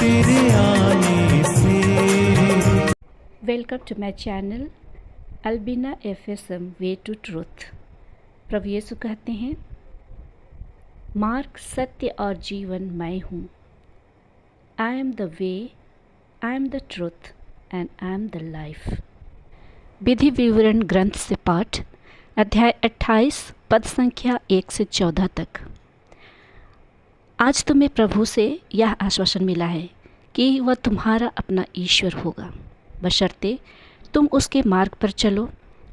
तेरे आने से। वेलकम टू माई चैनल अल्बिना FSM वे टू ट्रूथ। प्रभु यीशु कहते हैं, मार्ग, सत्य और जीवन मैं हूँ। I am the way, I am the truth and I am the life. विधि विवरण ग्रंथ से पाठ, अध्याय 28, पद संख्या 1 से 14 तक। आज तुम्हें प्रभु से यह आश्वासन मिला है कि वह तुम्हारा अपना ईश्वर होगा, बशर्ते तुम उसके मार्ग पर चलो,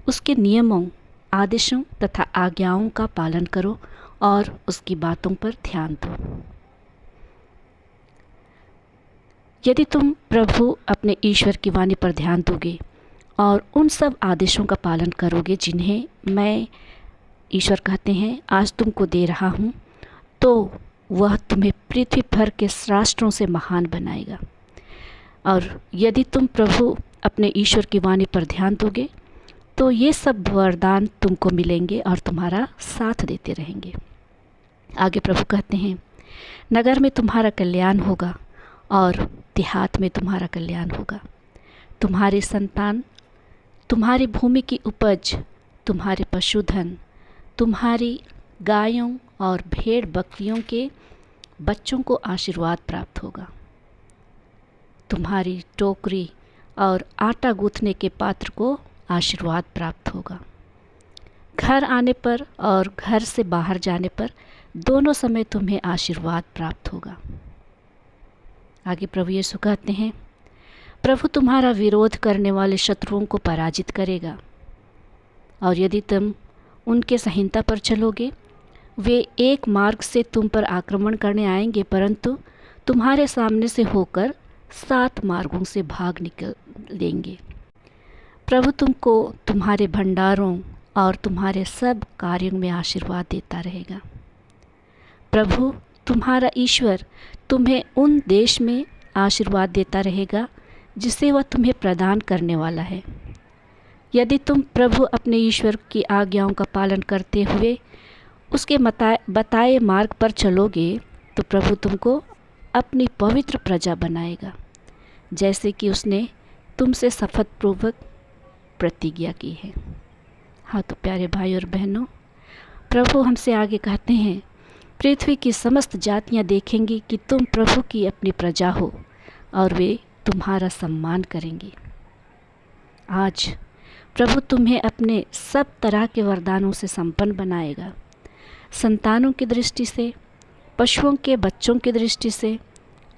उसके नियमों, आदेशों तथा आज्ञाओं का पालन करो और उसकी बातों पर ध्यान दो। यदि तुम प्रभु अपने ईश्वर की वाणी पर ध्यान दोगे और उन सब आदेशों का पालन करोगे जिन्हें मैं, ईश्वर कहते हैं, आज तुमको दे रहा हूँ, तो वह तुम्हें पृथ्वी भर के राष्ट्रों से महान बनाएगा। और यदि तुम प्रभु अपने ईश्वर की वाणी पर ध्यान दोगे तो ये सब वरदान तुमको मिलेंगे और तुम्हारा साथ देते रहेंगे। आगे प्रभु कहते हैं, नगर में तुम्हारा कल्याण होगा और देहात में तुम्हारा कल्याण होगा। तुम्हारी संतान, तुम्हारी भूमि की उपज, तुम्हारे पशुधन, तुम्हारी गायों और भेड़ बकरियों के बच्चों को आशीर्वाद प्राप्त होगा। तुम्हारी टोकरी और आटा गूँथने के पात्र को आशीर्वाद प्राप्त होगा। घर आने पर और घर से बाहर जाने पर दोनों समय तुम्हें आशीर्वाद प्राप्त होगा। आगे प्रभु यीशु कहते हैं, प्रभु तुम्हारा विरोध करने वाले शत्रुओं को पराजित करेगा। और यदि तुम उनके संहिता पर चलोगे, वे एक मार्ग से तुम पर आक्रमण करने आएंगे, परंतु तुम्हारे सामने से होकर 7 मार्गों से भाग निकल लेंगे। प्रभु तुमको तुम्हारे भंडारों और तुम्हारे सब कार्यों में आशीर्वाद देता रहेगा। प्रभु तुम्हारा ईश्वर तुम्हें उन देश में आशीर्वाद देता रहेगा जिसे वह तुम्हें प्रदान करने वाला है। यदि तुम प्रभु अपने ईश्वर की आज्ञाओं का पालन करते हुए उसके बताए मार्ग पर चलोगे तो प्रभु तुमको अपनी पवित्र प्रजा बनाएगा, जैसे कि उसने तुमसे शपथपूर्वक प्रतिज्ञा की है। हाँ तो प्यारे भाई और बहनों, प्रभु हमसे आगे कहते हैं, पृथ्वी की समस्त जातियां देखेंगी कि तुम प्रभु की अपनी प्रजा हो और वे तुम्हारा सम्मान करेंगी। आज प्रभु तुम्हें अपने सब तरह के वरदानों से संपन्न बनाएगा, संतानों की दृष्टि से, पशुओं के बच्चों की दृष्टि से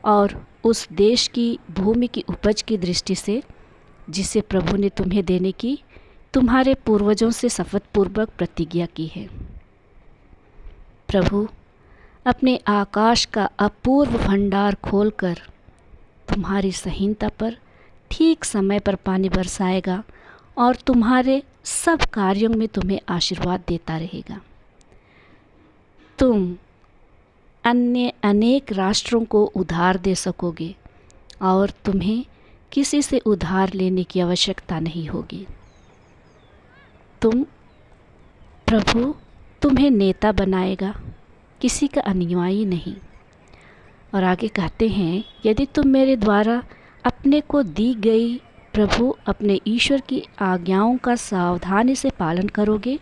और उस देश की भूमि की उपज की दृष्टि से जिसे प्रभु ने तुम्हें देने की तुम्हारे पूर्वजों से शपथपूर्वक प्रतिज्ञा की है। प्रभु अपने आकाश का अपूर्व भंडार खोलकर तुम्हारी संहिता पर ठीक समय पर पानी बरसाएगा और तुम्हारे सब कार्यों में तुम्हें आशीर्वाद देता रहेगा। तुम अन्य अनेक राष्ट्रों को उधार दे सकोगे और तुम्हें किसी से उधार लेने की आवश्यकता नहीं होगी। प्रभु तुम्हें नेता बनाएगा, किसी का अनुयायी नहीं। और आगे कहते हैं, यदि तुम मेरे द्वारा अपने को दी गई प्रभु अपने ईश्वर की आज्ञाओं का सावधानी से पालन करोगे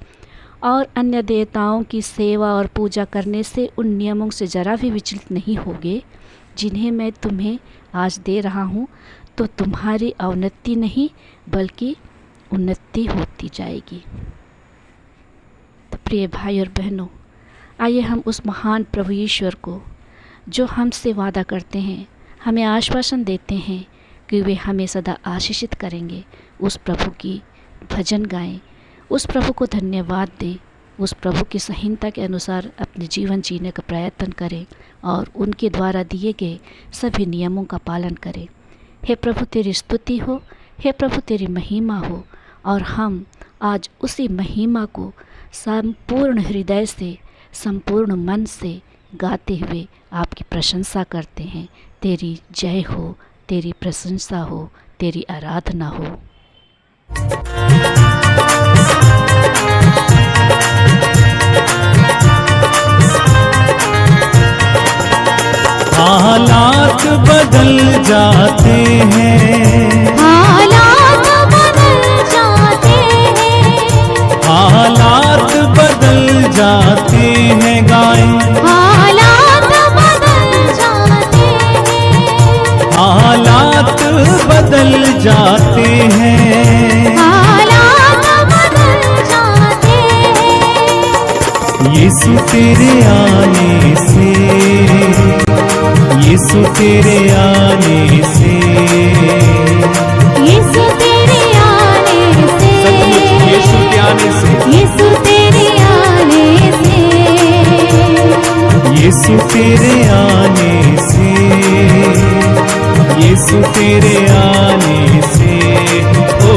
और अन्य देवताओं की सेवा और पूजा करने से उन नियमों से जरा भी विचलित नहीं होगे जिन्हें मैं तुम्हें आज दे रहा हूँ, तो तुम्हारी अवनति नहीं बल्कि उन्नति होती जाएगी। तो प्रिय भाई और बहनों, आइए हम उस महान प्रभु ईश्वर को, जो हमसे वादा करते हैं, हमें आश्वासन देते हैं कि वे हमें सदा आशीषित करेंगे, उस प्रभु की भजन गाएं, उस प्रभु को धन्यवाद दें, उस प्रभु की संहिता के अनुसार अपने जीवन जीने का प्रयत्न करें और उनके द्वारा दिए गए सभी नियमों का पालन करें। हे प्रभु तेरी स्तुति हो, हे प्रभु तेरी महिमा हो, और हम आज उसी महिमा को संपूर्ण हृदय से, संपूर्ण मन से गाते हुए आपकी प्रशंसा करते हैं। तेरी जय हो, तेरी प्रशंसा हो, तेरी आराधना हो। हालात बदल जाते हैं, हालात बदल जाते हैं, हालात बदल जाते हैं। गाएं हालात बदल जाते हैं, हालात बदल जाते हैं, हालात बदल जाते हैं। यीशु तेरे आने से, यीशु तेरे आने से, यीशु तेरे आने से, सचमुच यीशु के आने से, यीशु तेरे आने से, यीशु तेरे आने से, यीशु तेरे आने से, ओ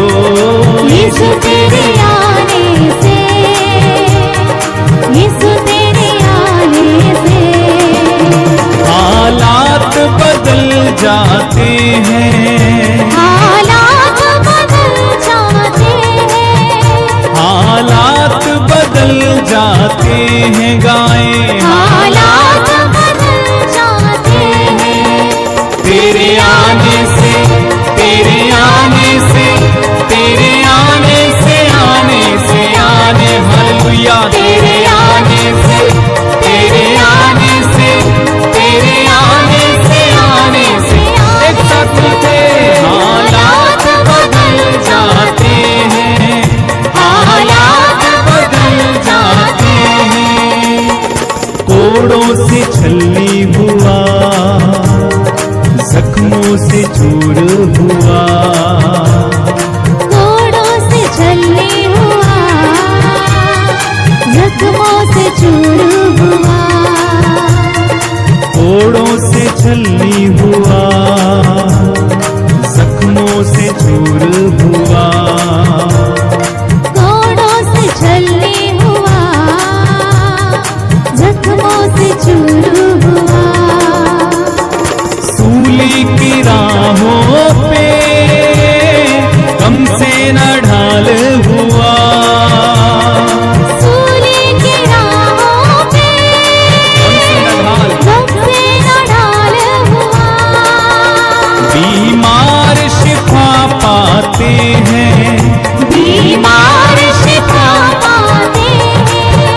यीशु तेरे आने से, यीशु तेरे आने से। हालात बदल जाते हैं, हालात बदल जाते हैं, हालात बदल जाते हैं। गाएं हालात बदल जाते हैं। तेरे आने से, तेरे आने से, तेरे आने से, आने से, आने, हालेलुया। तेरे आने से, तेरे आने से, तेरे आने से, आने से, एक साथ मिलके हालात बदल जाते हैं, हालात बदल जाते हैं। कोड़ों से छलनी हुआ, जख्मों से चूर हुआ, कोड़ों से छलनी हुआ, जख्मों से चूर हुआ, कोड़ों से छलनी हुआ, जख्मों से चूर हुआ, कोड़ों से छलनी हुआ, जख्मों से चूर हुआ। सूली की राहों पे गम से न ढाल हुआ, सूली की राहों पे गम से न ढाल, गम से न ढाल हुआ। बीमार शिफा पाते हैं, बीमार शिफा पाते हैं,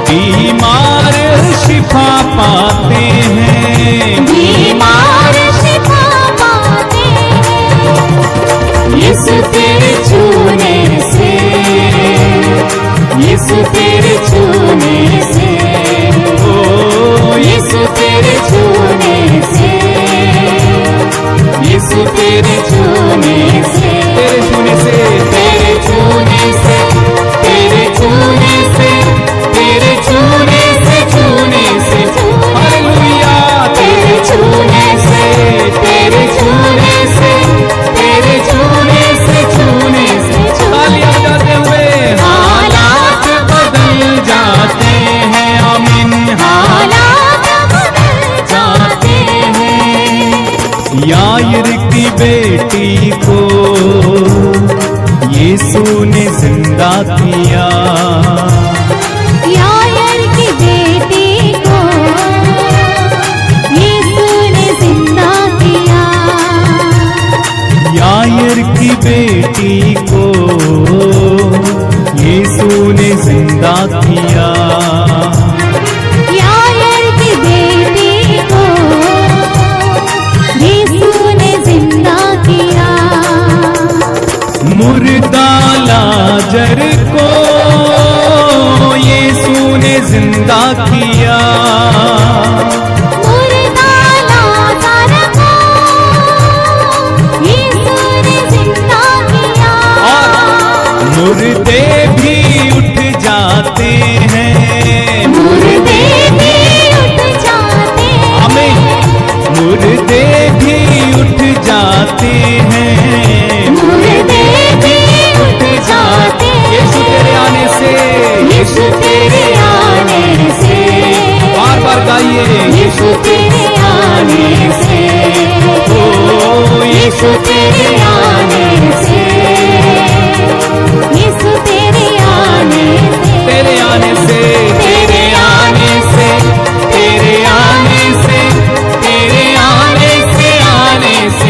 बीमार शिफा पाते हैं, बीमार शिफा पाते हैं। यीशु तेरे छूने से, यीशु तेरे छूने से, ओ यीशु तेरे छूने से, यीशु तेरे छूने से, तेरे छूने से, तेरे छूने से, तेरे छूने से, तेरे छूने से, छूने से, हालेलुया। तेरे छूने से, तेरे छूने से, तेरे छूने से, छूने से, तालियां बजाते हुए हालात बदल जाते हैं, आमीन। हालात बदल जाते हैं। यायर की बेटी को यीशु ने जिंदा किया, यायर की बेटी को यीशु ने जिंदा किया, यायर की बेटी को यीशु ने जिंदा किया, यायर की बेटी को यीशु ने जिंदा किया। मुर्दा लाजर को यीशु ने जिंदा किया, मुर्दा लाज़र को यीशु ने जिंदा किया। मुर्दे भी उठ जाते हैं, मुर्दे भी उठ जाते हैं, आमीन। मुर्दे भी उठ जाते हैं, मुर्दे भी उठ जाते हैं। यीशु तेरे आने से, यीशु तेरे आने से, बार बार गाइए, यीशु तेरे आने से, ओ यीशु तेरे आने से, यीशु तेरे आने से, तेरे आने से, तेरे आने से, तेरे आने से, तेरे आने से, आने से,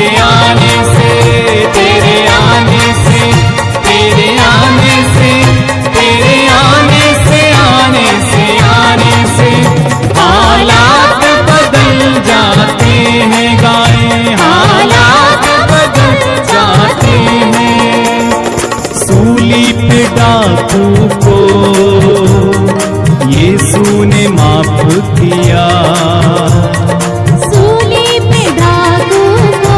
पे डाकू को यीशु ने माफ किया। सूली पे डाकू को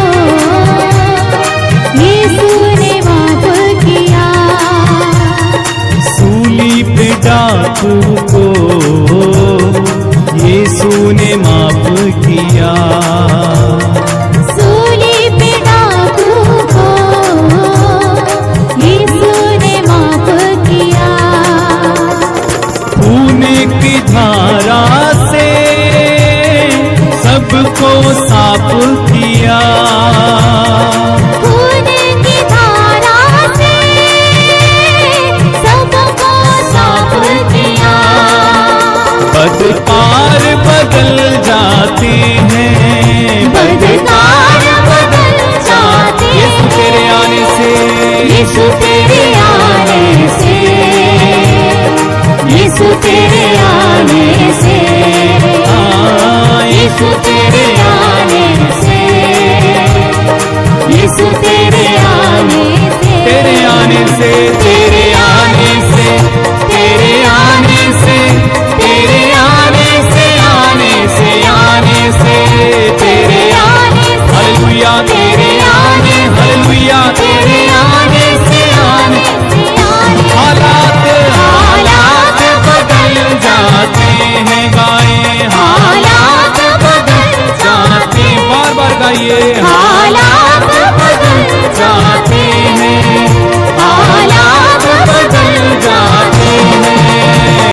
यीशु ने माफ किया। सूली पे डाकू को यीशु ने माफ किया। सूली पे डाकू को यीशु ने माफ किया। खून की धारा से सबको साफ किया। खून की धारा से सबको साफ किया। बदकार बदल जाते हैं, बदकार बदल जाते हैं। यीशु तेरे आने से, यीशु तेरे आने से, यीशु तेरे आने से, यीशु तेरे आने से, यीशु तेरे आने से, तेरे आने से, तेरे आने से, तेरे आने से, तेरे आने से, आने से, आने से, तेरे आने से, हालेलुया, तेरे आने, हालेलुया, तेरे आने से, आने हालात बदल जाते हैं, गाएं हालात बदल जाते, बार बार गाइए हालात